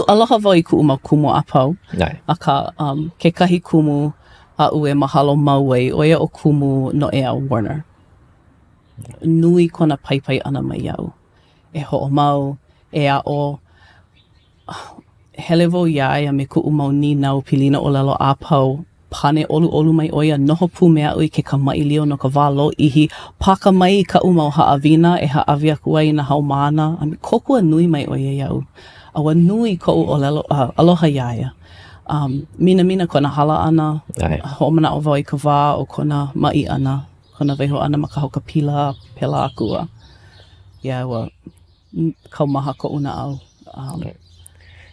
aloha wau I kuʻu mau kumu apau. Aka ke kahi kumu a'u e mahalo mau ai oia o kumu Noʻeau Warner. Nui kona paipai ana mai iau. E ho'omau, e a'o, hele wau iai a me kuʻu mau ninau pilina ʻōlelo apau, pane olu mai oia, noho pū mea ui ke kamaʻi lio no ka wālo ihi, paka mai I ka'u mau haʻawina, e haʻawi aku ai na haumāna, a me kokua nui mai oia iau. Aua nui koʻu ʻōlelo, aloha iaia. Mina kona hala ana, hoʻomana o wau I ka wā o kona maʻi ana, kona waiho ana ma ka hoka pila, pela akua. Ia ua kaumaha koʻu na au.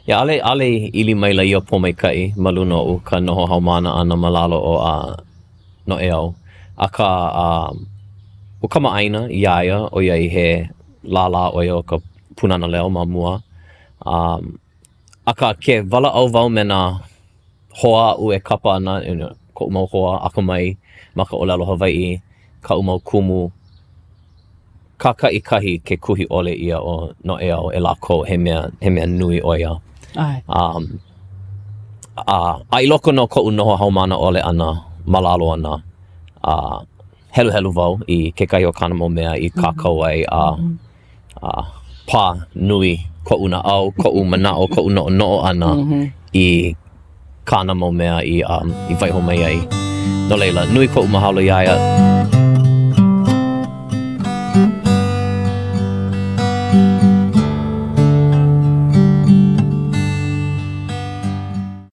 Ia ale ili mai la ia pomaikai ma luna o ka noho haumana ana ma lalo o Noʻeau. Aka o ka ma'aina iaia o iai he lala o ia o ka punana leo ma mua. Aka ke walaʻau wau me nā hoa a'u e kapa ana, koʻu mau hoa akamai ma ka ʻōlelo Hawaiʻi, ka'u mau kumu. Kakaʻi kahi ke kuhi ʻole ia o Noʻeau e lākou he mea nui o ia. A I loko no koʻu noho haumana ʻole ana, malalo ana, helu wau I kekahi o kana mau mea I kākau ai pā nui koʻu na au, koʻu manaʻo, koʻu noʻonoʻo ana I kana mau mea I waiho mai ai. No leila, nui koʻu mahalo iaia.